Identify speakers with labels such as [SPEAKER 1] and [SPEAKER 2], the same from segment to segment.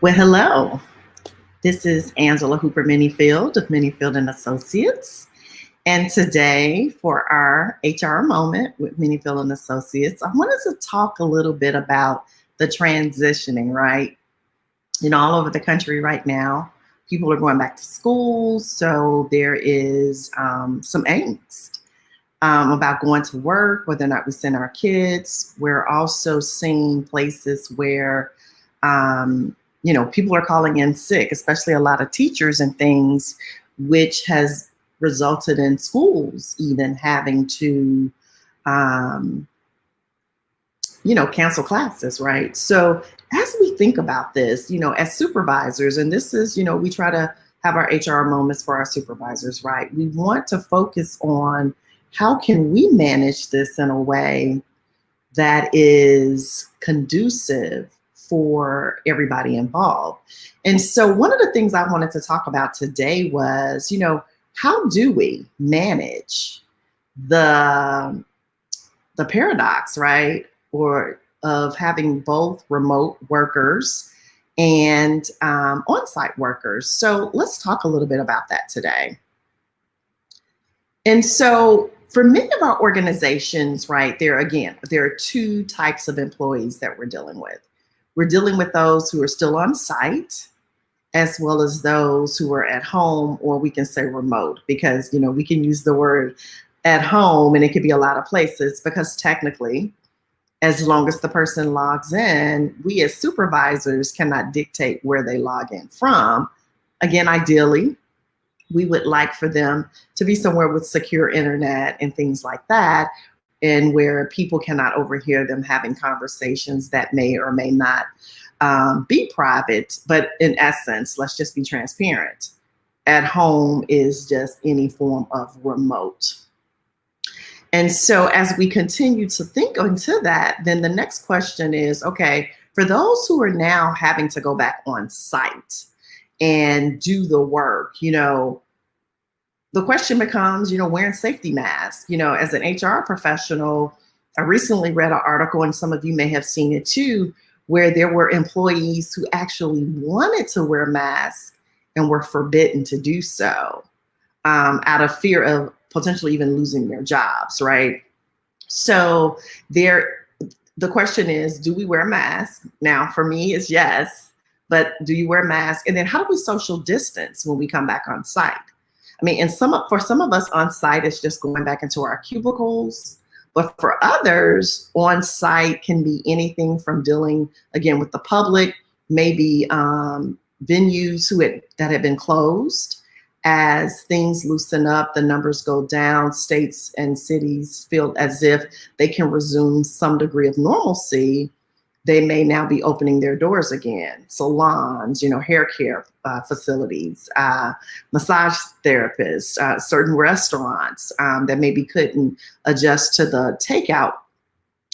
[SPEAKER 1] Well, hello. This is Angela Hooper-Menifield of Menifield and Associates. And today, for our HR moment with Menifield and Associates, I wanted to talk a little bit about the transitioning, right? All over the country right now, people are going back to school, so there is some angst about going to work, whether or not we send our kids. We're also seeing places where people are calling in sick, especially a lot of teachers and things, which has resulted in schools even having to, cancel classes, right? So as we think about this, as supervisors, and this is, we try to have our HR moments for our supervisors, right? We want to focus on how can we manage this in a way that is conducive for everybody involved. And so one of the things I wanted to talk about today was, how do we manage the paradox, right? Or of having both remote workers and on-site workers. So let's talk a little bit about that today. And so for many of our organizations, right, there are two types of employees that we're dealing with. We're dealing with those who are still on site, as well as those who are at home, or we can say remote, because, we can use the word at home and it could be a lot of places, because technically, as long as the person logs in, we as supervisors cannot dictate where they log in from. Again, ideally, we would like for them to be somewhere with secure internet and things like that, and where people cannot overhear them having conversations that may or may not be private. But in essence, let's just be transparent. At home is just any form of remote. And so as we continue to think into that, then the next question is, okay, for those who are now having to go back on site and do the work, the question becomes, wearing safety masks. As an HR professional, I recently read an article, and some of you may have seen it too, where there were employees who actually wanted to wear masks and were forbidden to do so out of fear of potentially even losing their jobs, right? So the question is, do we wear a mask? Now, for me, it's yes, but do you wear a mask? And then how do we social distance when we come back on site? I mean, for some of us on site, it's just going back into our cubicles. But for others, on site can be anything from dealing, again, with the public, maybe venues that have been closed. As things loosen up, the numbers go down, states and cities feel as if they can resume some degree of normalcy. They may now be opening their doors again. Salons, hair care facilities, massage therapists, certain restaurants that maybe couldn't adjust to the takeout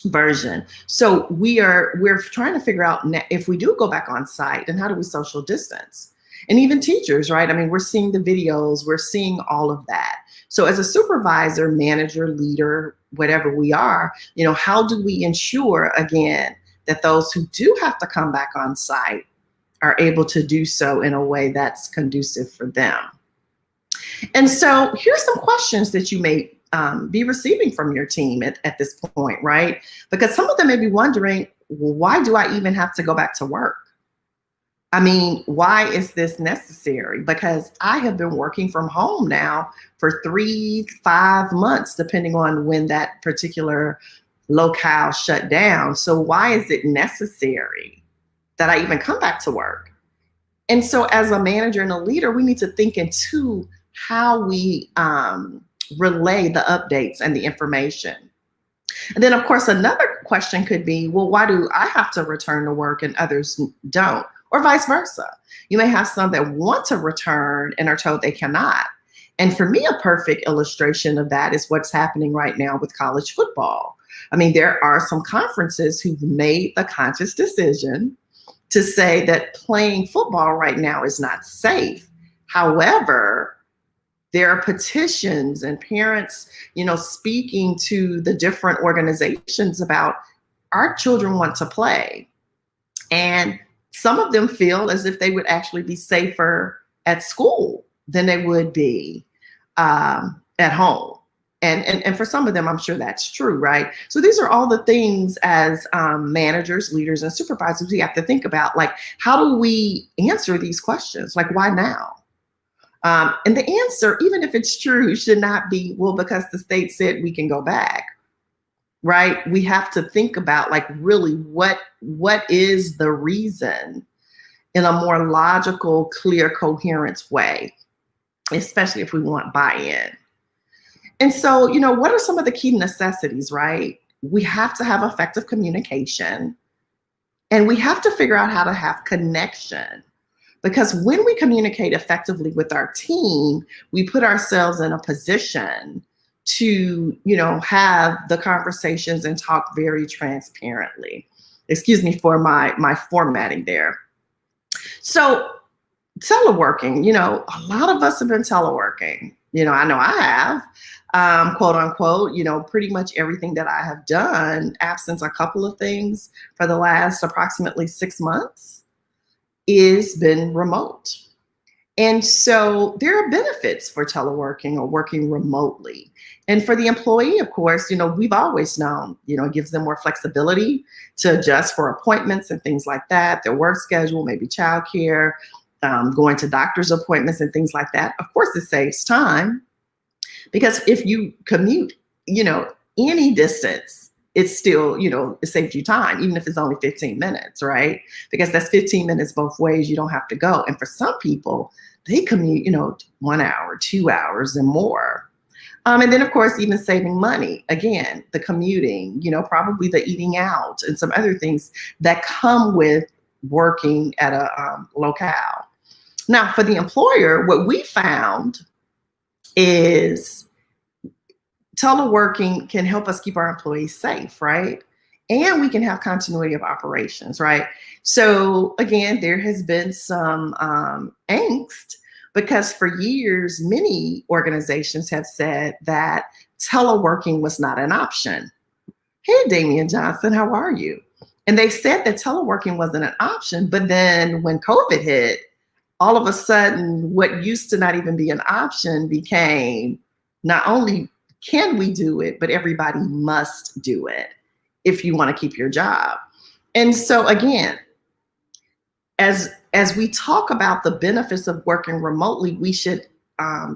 [SPEAKER 1] version. So we're trying to figure out if we do go back on site, then how do we social distance? And even teachers, right? I mean, we're seeing the videos, we're seeing all of that. So as a supervisor, manager, leader, whatever we are, how do we ensure, again, that those who do have to come back on site are able to do so in a way that's conducive for them? And so here's some questions that you may be receiving from your team at this point, right? Because some of them may be wondering, well, why do I even have to go back to work? I mean, why is this necessary? Because I have been working from home now for 3-5 months, depending on when that particular locale shut down. So why is it necessary that I even come back to work? And so as a manager and a leader, we need to think into how we relay the updates and the information. And then, of course, another question could be, well, why do I have to return to work and others don't? Or vice versa. You may have some that want to return and are told they cannot. And for me, a perfect illustration of that is what's happening right now with college football. I mean, there are some conferences who've made the conscious decision to say that playing football right now is not safe. However, there are petitions and parents, speaking to the different organizations about our children want to play. And Some of them feel as if they would actually be safer at school than they would be at home. And for some of them, I'm sure that's true, right? So these are all the things as managers, leaders, and supervisors we have to think about. Like, how do we answer these questions? Like, why now? And the answer, even if it's true, should not be, well, because the state said we can go back, right? We have to think about, like, really what is the reason in a more logical, clear, coherent way, especially if we want buy-in. And so, what are some of the key necessities, right? We have to have effective communication, and we have to figure out how to have connection. Because when we communicate effectively with our team, we put ourselves in a position to, have the conversations and talk very transparently. Excuse me for my formatting there. So teleworking, a lot of us have been teleworking. I know I have, quote unquote, pretty much everything that I have done, absent a couple of things for the last approximately 6 months, is been remote. And so there are benefits for teleworking or working remotely. And for the employee, of course, we've always known, it gives them more flexibility to adjust for appointments and things like that, their work schedule, maybe childcare, going to doctor's appointments and things like that. Of course, it saves time, because if you commute, any distance, it's still, it saves you time, even if it's only 15 minutes, right? Because that's 15 minutes both ways. You don't have to go. And for some people, they commute, 1 hour, 2 hours and more. And then, of course, even saving money. Again, the commuting, probably the eating out and some other things that come with working at a locale. Now, for the employer, what we found is teleworking can help us keep our employees safe, right? And we can have continuity of operations, right? So again, there has been some angst, because for years, many organizations have said that teleworking was not an option. Hey, Damian Johnson, how are you? And they said that teleworking wasn't an option, but then when COVID hit, all of a sudden, what used to not even be an option became, not only can we do it, but everybody must do it if you want to keep your job. And so again, as we talk about the benefits of working remotely, we should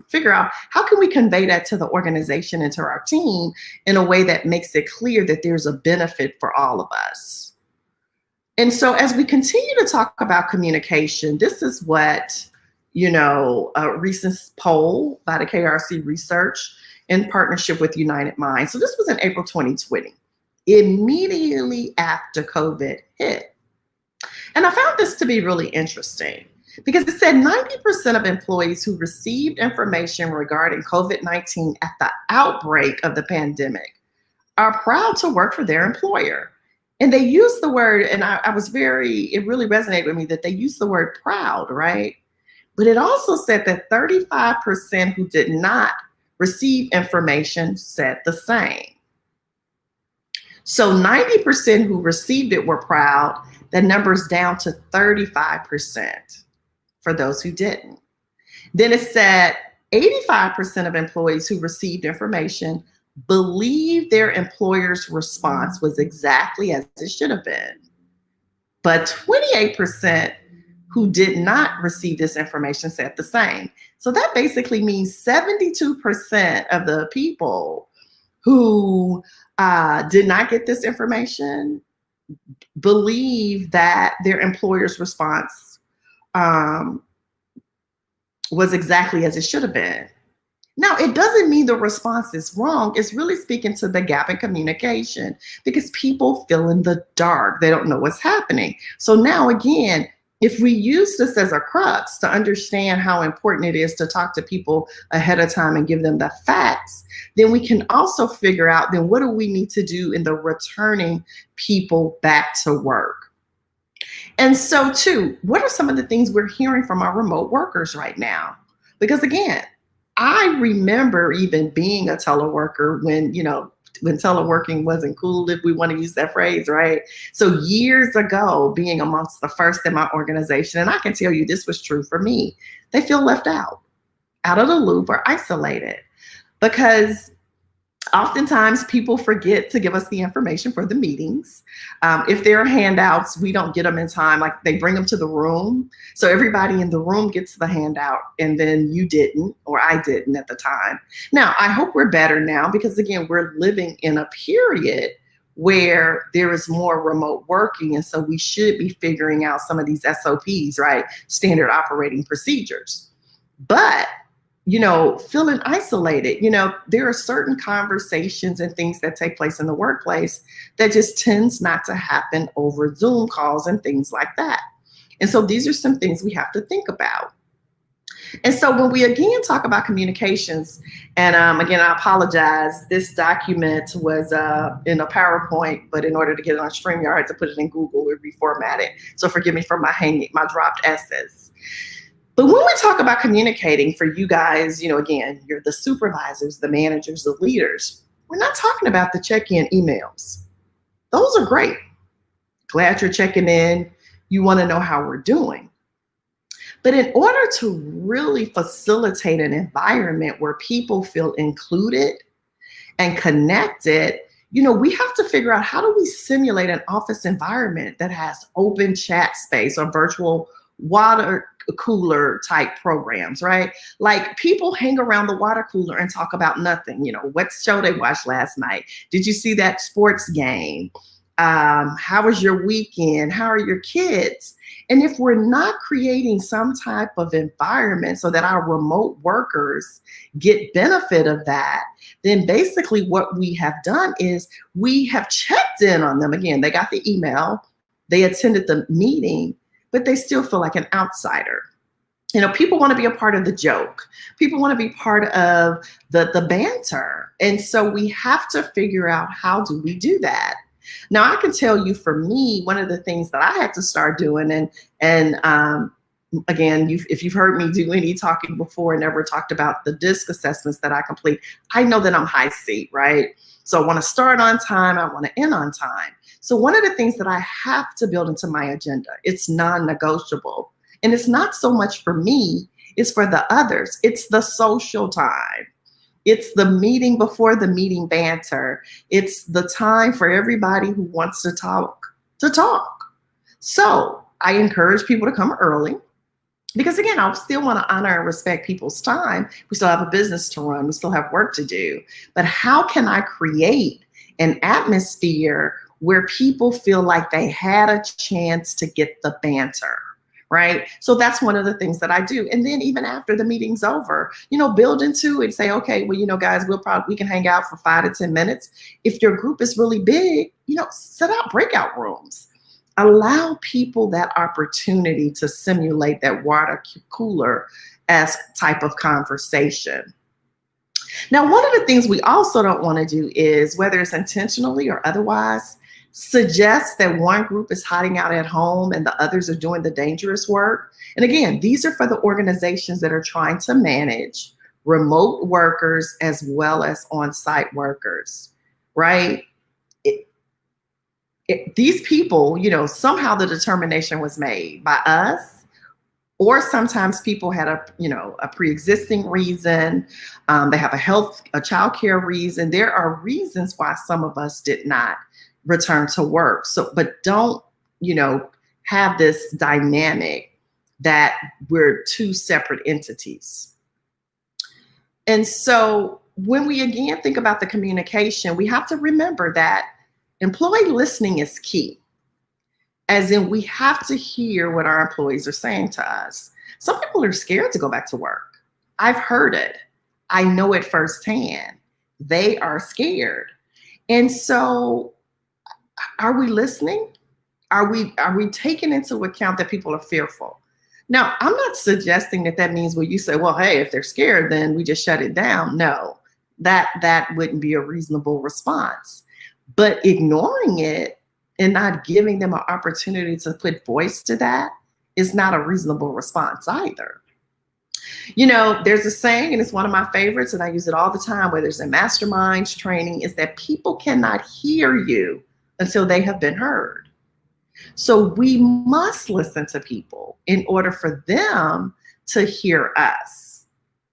[SPEAKER 1] figure out how can we convey that to the organization and to our team in a way that makes it clear that there's a benefit for all of us. And so as we continue to talk about communication, this is what, a recent poll by the KRC Research in partnership with United Minds. So this was in April 2020, immediately after COVID hit. And I found this to be really interesting, because it said 90% of employees who received information regarding COVID-19 at the outbreak of the pandemic are proud to work for their employer. And they used the word, and it really resonated with me that they used the word proud, right? But it also said that 35% who did not receive information said the same. So 90% who received it were proud. The number's down to 35% for those who didn't. Then it said 85% of employees who received information believed their employer's response was exactly as it should have been. But 28% who did not receive this information said the same. So that basically means 72% of the people who did not get this information believe that their employer's response was exactly as it should have been. Now, it doesn't mean the response is wrong. It's really speaking to the gap in communication, because people feel in the dark. They don't know what's happening. So now, again, if we use this as a crux to understand how important it is to talk to people ahead of time and give them the facts, then we can also figure out, then what do we need to do in the returning people back to work? And so too, what are some of the things we're hearing from our remote workers right now? Because again, I remember even being a teleworker when, when teleworking wasn't cool, if we want to use that phrase, right? So years ago, being amongst the first in my organization, and I can tell you this was true for me, they feel left out of the loop or isolated, because oftentimes people forget to give us the information for the meetings. If there are handouts, we don't get them in time. Like they bring them to the room. So everybody in the room gets the handout and then you didn't, or I didn't at the time. Now, I hope we're better now because again, we're living in a period where there is more remote working. And so we should be figuring out some of these SOPs, right? Standard operating procedures. But feeling isolated, there are certain conversations and things that take place in the workplace that just tends not to happen over Zoom calls and things like that. And so these are some things we have to think about. And so when we again talk about communications, and again, I apologize, this document was in a PowerPoint, but in order to get it on StreamYard, I had to put it in Google and reformat it. So forgive me for my dropped S's. But when we talk about communicating for you guys, again, you're the supervisors, the managers, the leaders. We're not talking about the check-in emails. Those are great. Glad you're checking in. You want to know how we're doing. But in order to really facilitate an environment where people feel included and connected, we have to figure out how do we simulate an office environment that has open chat space or virtual water cooler type programs, right? Like people hang around the water cooler and talk about nothing. What show they watched last night? Did you see that sports game? How was your weekend? How are your kids? And if we're not creating some type of environment so that our remote workers get benefit of that, then basically what we have done is we have checked in on them. Again, they got the email, they attended the meeting, but they still feel like an outsider. People want to be a part of the joke. People want to be part of the banter. And so we have to figure out how do we do that. Now, I can tell you for me, one of the things that I had to start doing, and again, if you've heard me do any talking before and ever talked about the DISC assessments that I complete, I know that I'm high C, right? So I want to start on time. I want to end on time. So one of the things that I have to build into my agenda, it's non-negotiable. And it's not so much for me, it's for the others. It's the social time. It's the meeting before the meeting banter. It's the time for everybody who wants to talk to talk. So I encourage people to come early because again, I still want to honor and respect people's time. We still have a business to run. We still have work to do. But how can I create an atmosphere where people feel like they had a chance to get the banter, right? So that's one of the things that I do. And then even after the meeting's over, build into it, say, okay, well, guys, we can hang out for 5 to 10 minutes. If your group is really big, set out breakout rooms. Allow people that opportunity to simulate that water cooler-esque type of conversation. Now, one of the things we also don't want to do is, whether it's intentionally or otherwise, suggest that one group is hiding out at home and the others are doing the dangerous work. And again, these are for the organizations that are trying to manage remote workers as well as on-site workers, right? These people, somehow the determination was made by us, or sometimes people had a pre-existing reason. They have a childcare reason. There are reasons why some of us did not return to work. So, but don't, have this dynamic that we're two separate entities. And so when we again think about the communication, we have to remember that employee listening is key. As in, we have to hear what our employees are saying to us. Some people are scared to go back to work. I've heard it. I know it firsthand. They are scared. And so are we listening? Are we taking into account that people are fearful? Now, I'm not suggesting that means you say, well, hey, if they're scared, then we just shut it down. No, that wouldn't be a reasonable response. But ignoring it and not giving them an opportunity to put voice to that is not a reasonable response either. There's a saying, and it's one of my favorites, and I use it all the time, whether it's in masterminds training, is that people cannot hear you until they have been heard. So we must listen to people in order for them to hear us,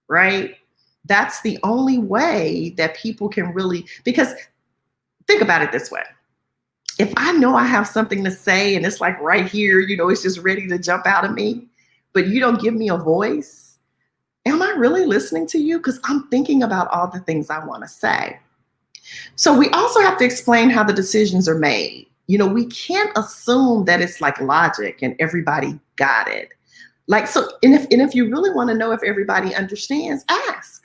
[SPEAKER 1] right? That's the only way that people can really, because think about it this way. If I know I have something to say and it's like right here, it's just ready to jump out of me, but you don't give me a voice, am I really listening to you? Because I'm thinking about all the things I want to say. So we also have to explain how the decisions are made. We can't assume that it's like logic and everybody got it. And if you really want to know if everybody understands, ask.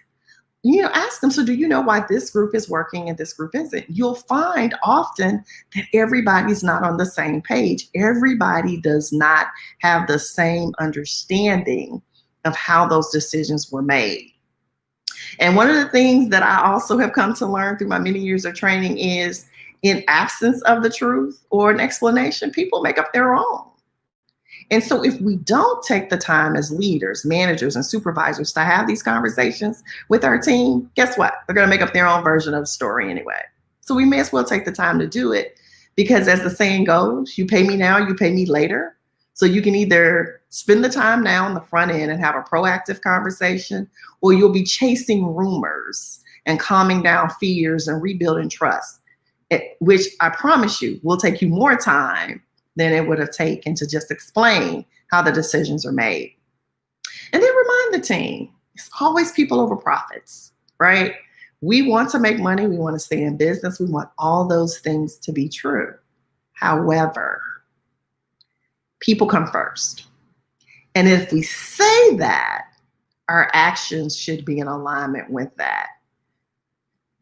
[SPEAKER 1] Ask them, so do you know why this group is working and this group isn't? You'll find often that everybody's not on the same page. Everybody does not have the same understanding of how those decisions were made. And one of the things that I also have come to learn through my many years of training is, in absence of the truth or an explanation, people make up their own. And so if we don't take the time as leaders, managers, and supervisors to have these conversations with our team, guess what? They're going to make up their own version of the story anyway. So we may as well take the time to do it, because as the saying goes, you pay me now, you pay me later. So you can either spend the time now on the front end and have a proactive conversation, or you'll be chasing rumors and calming down fears and rebuilding trust, which I promise you will take you more time than it would have taken to just explain how the decisions are made. And then remind the team, it's always people over profits, right? We want to make money. We want to stay in business. We want all those things to be true. However, people come first. And if we say that, our actions should be in alignment with that.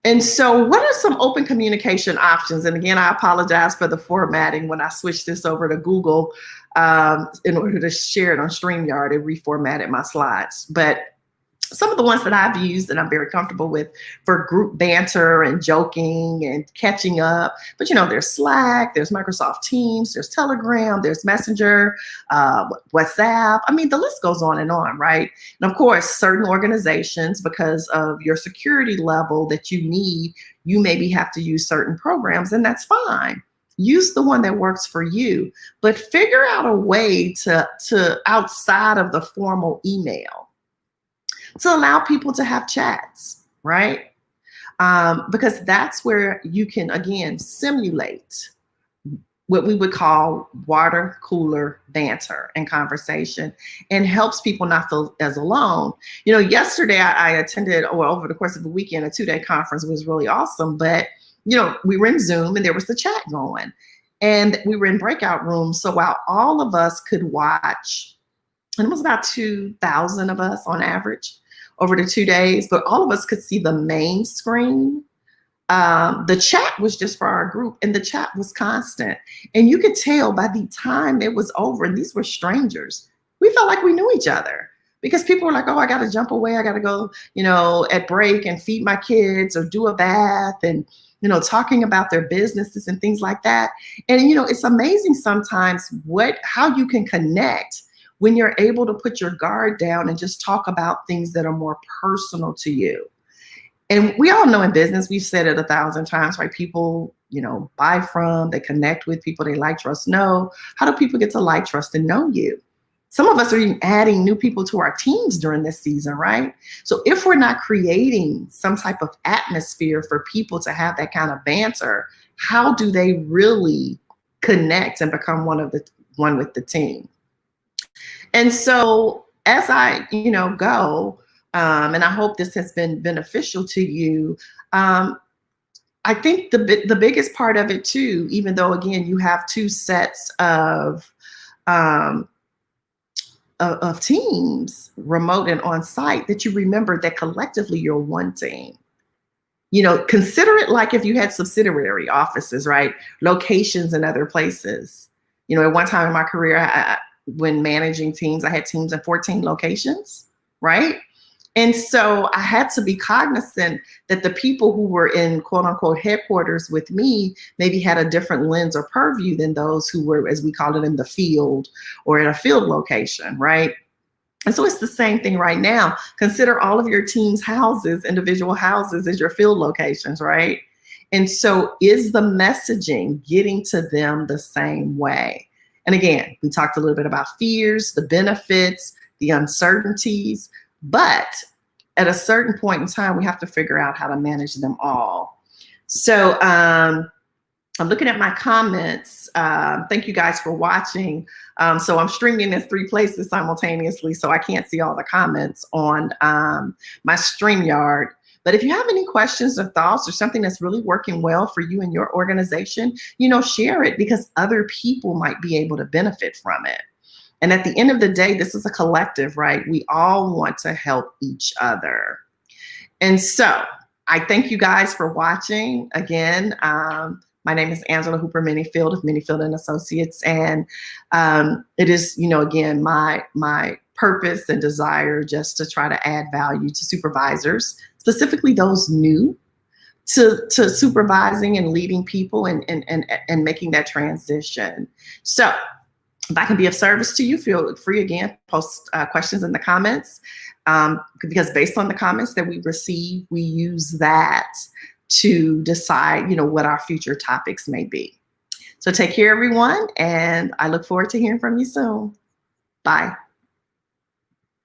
[SPEAKER 1] And so what are some open communication options? And again, I apologize for the formatting when I switched this over to Google in order to share it on StreamYard. It reformatted my slides. But some of the ones that I've used and I'm very comfortable with for group banter and joking and catching up. But there's Slack, there's Microsoft Teams, there's Telegram, there's Messenger, WhatsApp. I mean, the list goes on, right? And of course, certain organizations, because of your security level that you need, you maybe have to use certain programs, and that's fine. Use the one that works for you, but figure out a way to outside of the formal email, to allow people to have chats, right? Because that's where you can, again, simulate what we would call water cooler banter and conversation, and helps people not feel as alone. Yesterday I attended, or over the course of a weekend, a 2-day conference. It was really awesome. But, we were in Zoom and there was the chat going, and we were in breakout rooms. So while all of us could watch, and it was about 2,000 of us on average over the 2 days, but all of us could see the main screen. The chat was just for our group, and the chat was constant. And you could tell by the time it was over, and these were strangers, we felt like we knew each other, because people were like, oh, I got to jump away. I got to go, at break and feed my kids or do a bath, and, talking about their businesses and things like that. And, it's amazing sometimes how you can connect when you're able to put your guard down and just talk about things that are more personal to you. And we all know in business, we've said it 1,000 times, right? People, buy from, they connect with people they like, trust, know. How do people get to like, trust, and know you? Some of us are even adding new people to our teams during this season, right? So if we're not creating some type of atmosphere for people to have that kind of banter, how do they really connect and become one with the team? And so as I, go, and I hope this has been beneficial to you, I think the biggest part of it too, even though, again, you have two sets of teams, remote and on site, that you remember that collectively you're one team. Consider it like if you had subsidiary offices, right? Locations in other places. At one time in my career, when managing teams, I had teams in 14 locations, right? And so I had to be cognizant that the people who were in quote unquote headquarters with me maybe had a different lens or purview than those who were, as we call it, in the field or in a field location, right? And so it's the same thing right now. Consider all of your team's houses, individual houses, as your field locations, right? And so is the messaging getting to them the same way? And again, we talked a little bit about fears, the benefits, the uncertainties, but at a certain point in time, we have to figure out how to manage them all. So I'm looking at my comments. Thank you guys for watching. So I'm streaming in 3 places simultaneously, so I can't see all the comments on my StreamYard. But if you have any questions or thoughts or something that's really working well for you and your organization, share it, because other people might be able to benefit from it. And at the end of the day, this is a collective, right? We all want to help each other. And so I thank you guys for watching. Again, my name is Angela Hooper-Menifield of Menifield and Associates. And it is, again, my purpose and desire just to try to add value to supervisors, specifically those new to supervising and leading people and making that transition. So if I can be of service to you, feel free, again, post questions in the comments, because based on the comments that we receive, we use that to decide, what our future topics may be. So take care, everyone, and I look forward to hearing from you soon. Bye.